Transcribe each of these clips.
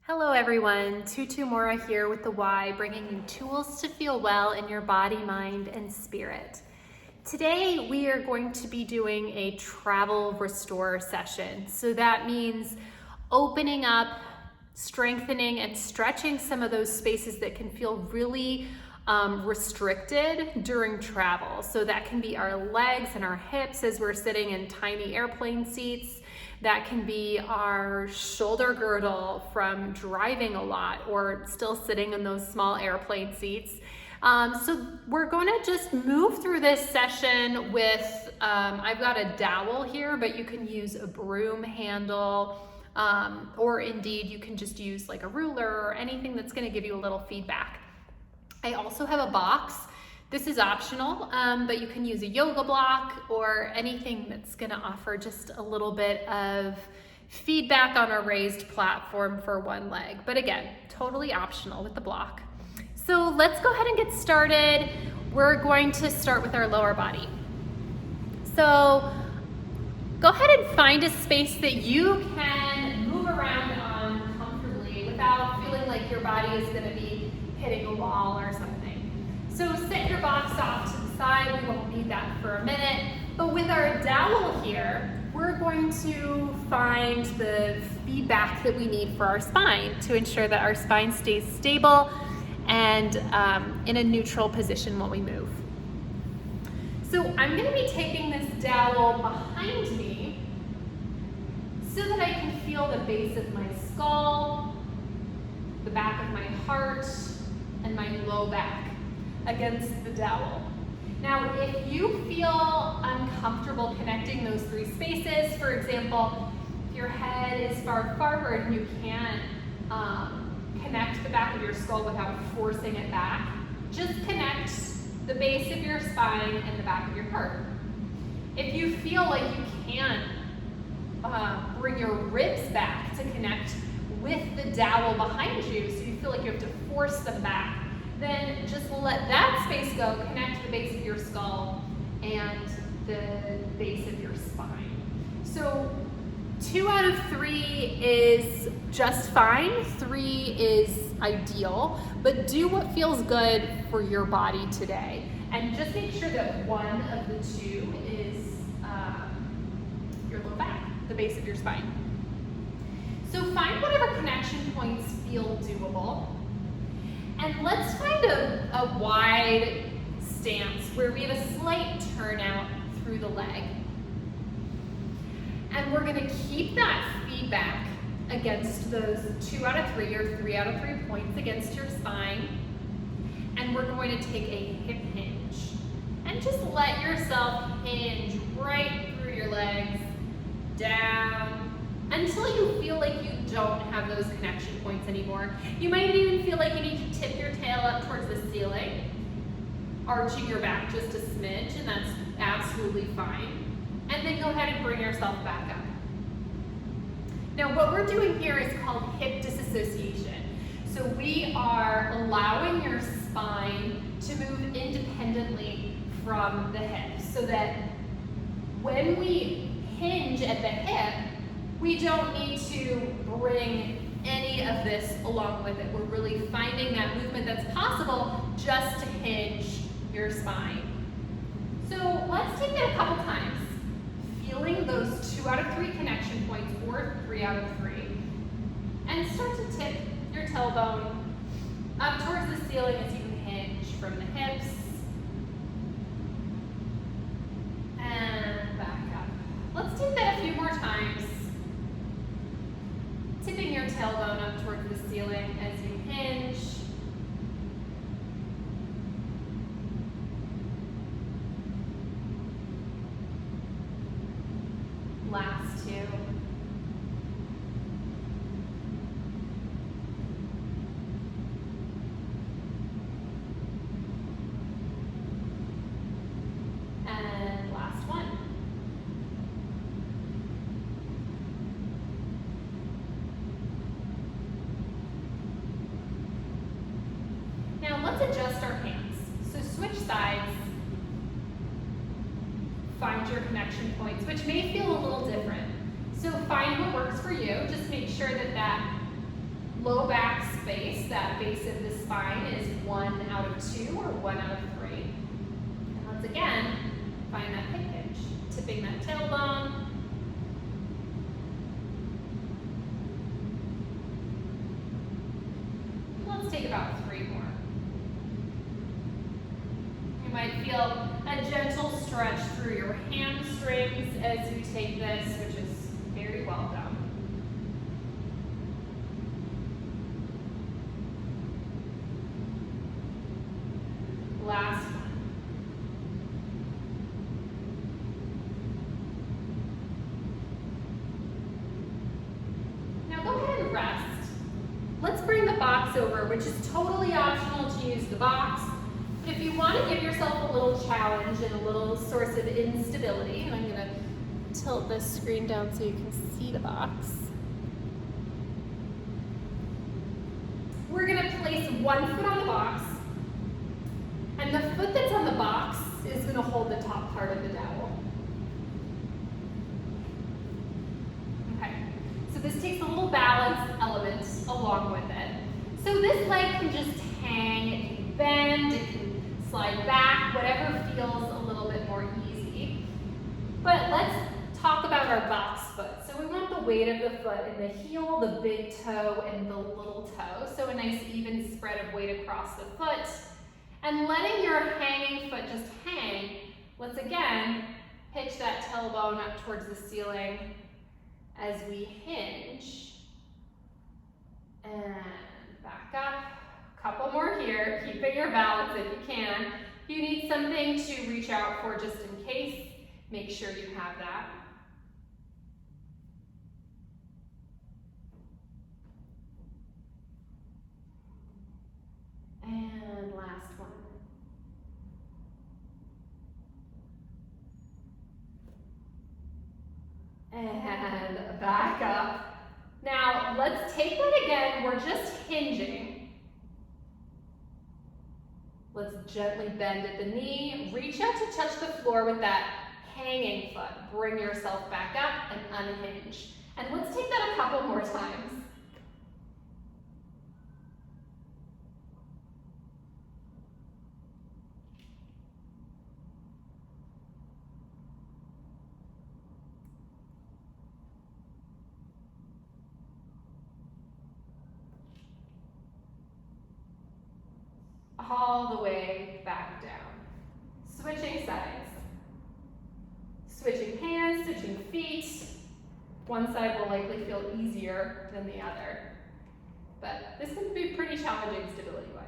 Hello everyone, Tutu Mora here with the Y, bringing you tools to feel well in your body, mind, and spirit. Today we are going to be doing a travel restore session. So that means opening up, strengthening, and stretching some of those spaces that can feel really restricted during travel. So that can be our legs and our hips as we're sitting in tiny airplane seats. That can be our shoulder girdle from driving a lot or still sitting in those small airplane seats. So we're going to just move through this session with, I've got a dowel here, but you can use a broom handle, or indeed you can just use like a ruler or anything that's going to give you a little feedback. I also have a box. This is optional, but you can use a yoga block or anything that's gonna offer just a little bit of feedback on a raised platform for one leg. But again, totally optional with the block. So let's go ahead and get started. We're going to start with our lower body. So go ahead and find a space that you can move around on comfortably without feeling like your body is gonna be hitting a wall or something. So set your box off to the side. We won't need that for a minute. But with our dowel here, we're going to find the feedback that we need for our spine to ensure that our spine stays stable and in a neutral position when we move. So I'm going to be taking this dowel behind me so that I can feel the base of my skull, the back of my heart, and my low back against the dowel. Now, if you feel uncomfortable connecting those three spaces, for example, if your head is far forward and you can't connect the back of your skull without forcing it back, just connect the base of your spine and the back of your heart. If you feel like you can't bring your ribs back to connect with the dowel behind you, so you feel like you have to force them back, then just let that space go, connect the base of your skull and the base of your spine. So 2 out of 3 is just fine, 3 is ideal, but do what feels good for your body today. And just make sure that one of the 2 is your low back, the base of your spine. So find whatever connection points feel doable. And let's find a wide stance where we have a slight turnout through the leg. And we're gonna keep that feedback against those 2 out of 3 or 3 out of 3 points against your spine. And we're going to take a hip hinge. And just let yourself hinge right through your legs, down, until you feel like you don't have those connection points anymore. You might even feel like you need to tip your tail up towards the ceiling, arching your back just a smidge, and that's absolutely fine. And then go ahead and bring yourself back up. Now what we're doing here is called hip disassociation. So we are allowing your spine to move independently from the hips so that when we hinge at the hip, we don't need to bring any of this along with it. We're really finding that movement that's possible just to hinge your spine. So let's take that a couple times. Feeling those 2 out of 3 connection points or 3 out of 3. And start to tip your tailbone up towards the ceiling as you hinge from the hips. And back up. Let's do that a few more times. Tipping your tailbone up towards the ceiling as you hinge. Last 2. And last 1. Now let's adjust our hands. So switch sides. Find your connection points, which may feel a little different. So find what works for you. Just make sure that that low back space, that base of the spine, is 1 out of 2 or 1 out of 3. And let's again find that hip hinge, tipping that tailbone. Let's take about 3 more. You might feel a gentle stretch through your hamstrings as you take this, which is very welcome. Last one. Now go ahead and rest. Let's bring the box over, which is totally optional to use the box. If you want to give yourself a little challenge and a little source of instability, and I'm going to tilt this screen down so you can see the box. We're going to place one foot on the box, and the foot that's on the box is going to hold the top part of the dowel. Okay, so this takes a little balance element along with it. So this leg can just hang, it can bend, it can slide back, whatever feels a little bit more easy. But let's talk about our box foot. So we want the weight of the foot in the heel, the big toe, and the little toe. So a nice even spread of weight across the foot. And letting your hanging foot just hang, let's again pitch that tailbone up towards the ceiling as we hinge. And back up. Couple more here, keeping your balance if you can. If you need something to reach out for just in case, make sure you have that. And last one. And back up. Now let's take that again, we're just hinging. Let's gently bend at the knee, reach out to touch the floor with that hanging foot. Bring yourself back up and unhinge. And let's take that a couple more times. All the way back down. Switching sides. Switching hands, switching feet. One side will likely feel easier than the other, but this can be pretty challenging stability-wise.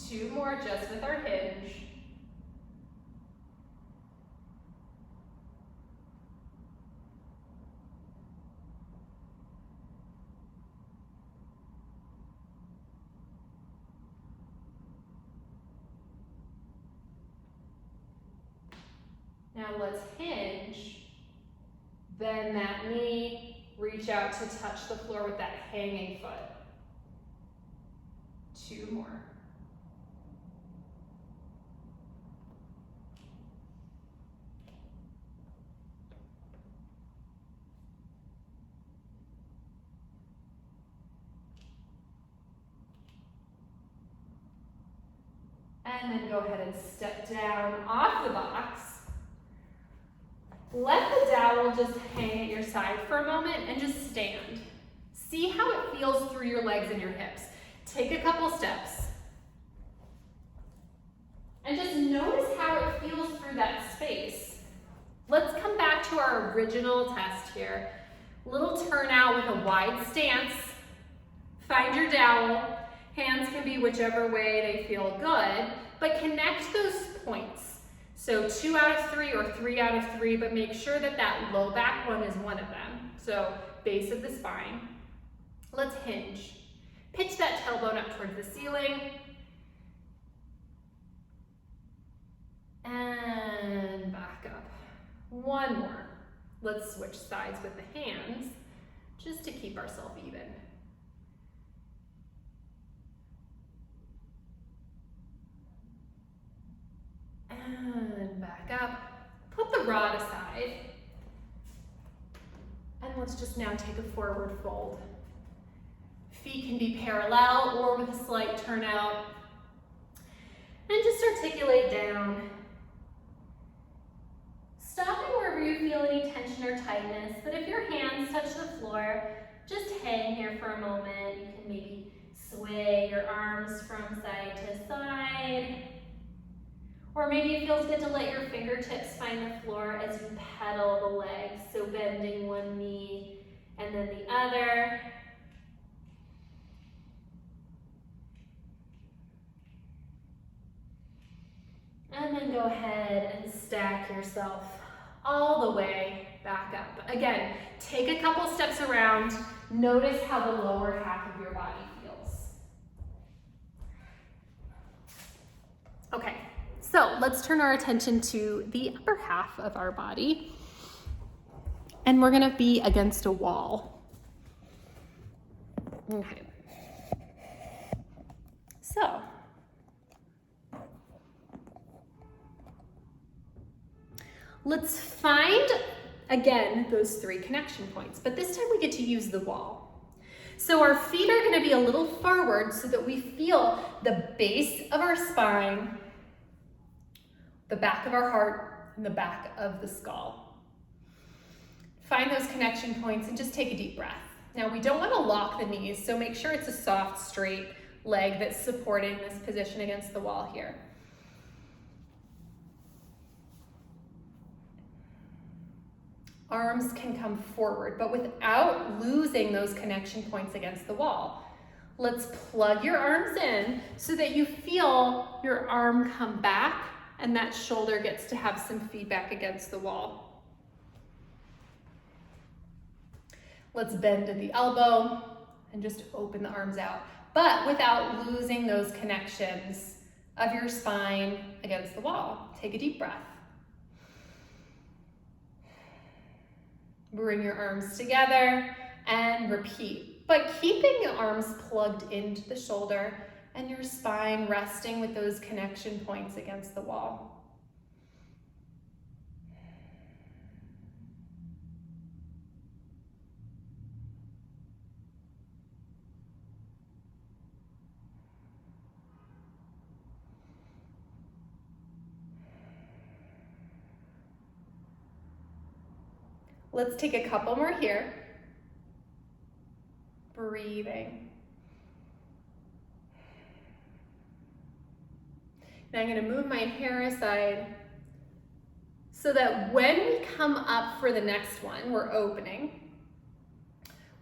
Two more just with our hinge. Now let's hinge, bend that knee, reach out to touch the floor with that hanging foot. Two more. And then go ahead and step down off the box. Let the dowel just hang at your side for a moment and just stand. See how it feels through your legs and your hips. Take a couple steps. And just notice how it feels through that space. Let's come back to our original test here. Little turnout with a wide stance. Find your dowel. Hands can be whichever way they feel good, but connect those points. So 2 out of 3 or 3 out of 3, but make sure that that low back one is one of them. So base of the spine. Let's hinge. Pitch that tailbone up towards the ceiling. And back up. One more. Let's switch sides with the hands just to keep ourselves even. up. Put the rod aside. And let's just now take a forward fold. Feet can be parallel or with a slight turnout. And just articulate down. Stopping wherever you feel any tension or tightness, but if your hands touch the floor, just hang here for a moment. You can maybe sway your arms from side to side. Or maybe it feels good to let your fingertips find the floor as you pedal the legs. So bending one knee and then the other. And then go ahead and stack yourself all the way back up. Again, take a couple steps around. Notice how the lower half of your body feels. Okay, so let's turn our attention to the upper half of our body. And we're gonna be against a wall. Okay. So, let's find, again, those 3 connection points, but this time we get to use the wall. So our feet are gonna be a little forward so that we feel the base of our spine, the back of our heart, and the back of the skull. Find those connection points and just take a deep breath. Now we don't wanna lock the knees, so make sure it's a soft, straight leg that's supporting this position against the wall here. Arms can come forward, but without losing those connection points against the wall. Let's plug your arms in so that you feel your arm come back and that shoulder gets to have some feedback against the wall. Let's bend at the elbow and just open the arms out, but without losing those connections of your spine against the wall. Take a deep breath. Bring your arms together and repeat, but keeping your arms plugged into the shoulder and your spine resting with those connection points against the wall. Let's take a couple more here. Breathing. Now I'm going to move my hair aside so that when we come up for the next one, we're opening.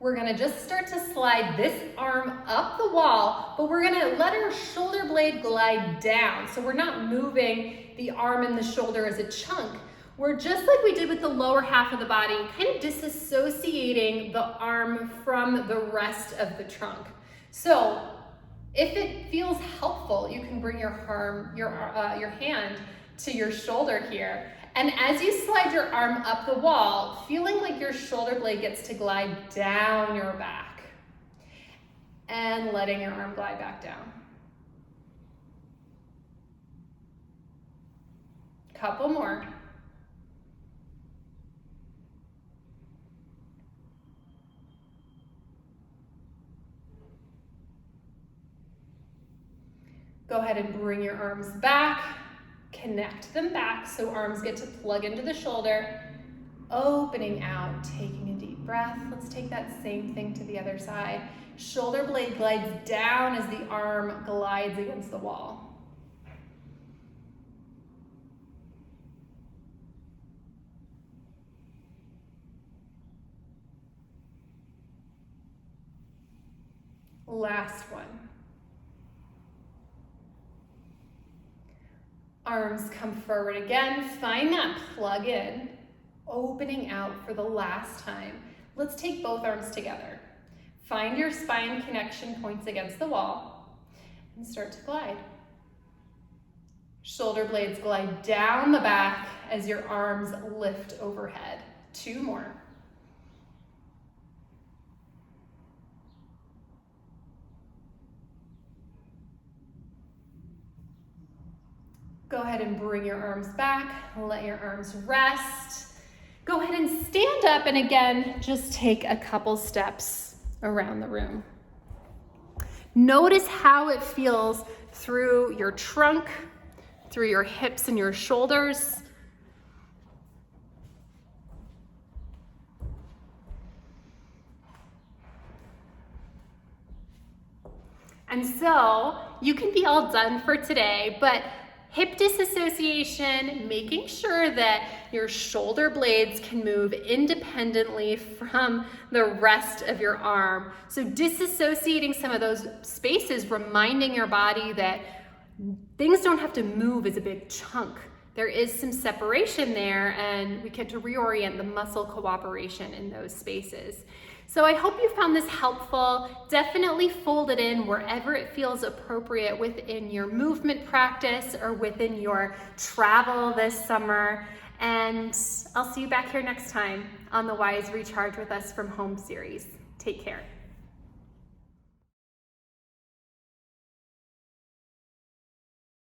We're going to just start to slide this arm up the wall, but we're going to let our shoulder blade glide down. So we're not moving the arm and the shoulder as a chunk. We're just like we did with the lower half of the body, kind of disassociating the arm from the rest of the trunk. So if it feels helpful, you can bring your hand to your shoulder here. And as you slide your arm up the wall, feeling like your shoulder blade gets to glide down your back and letting your arm glide back down. Couple more. Go ahead and bring your arms back, connect them back so arms get to plug into the shoulder, opening out, taking a deep breath. Let's take that same thing to the other side. Shoulder blade glides down as the arm glides against the wall. Last one. Arms come forward again. Find that plug in, opening out for the last time. Let's take both arms together. Find your spine connection points against the wall and start to glide. Shoulder blades glide down the back as your arms lift overhead. 2 more. Go ahead and bring your arms back, let your arms rest. Go ahead and stand up, and again, just take a couple steps around the room. Notice how it feels through your trunk, through your hips and your shoulders. And so you can be all done for today, but hip disassociation, making sure that your shoulder blades can move independently from the rest of your arm. So disassociating some of those spaces, reminding your body that things don't have to move as a big chunk. There is some separation there, and we get to reorient the muscle cooperation in those spaces. So I hope you found this helpful. Definitely fold it in wherever it feels appropriate within your movement practice or within your travel this summer. And I'll see you back here next time on the Wise Recharge with Us from Home series. Take care.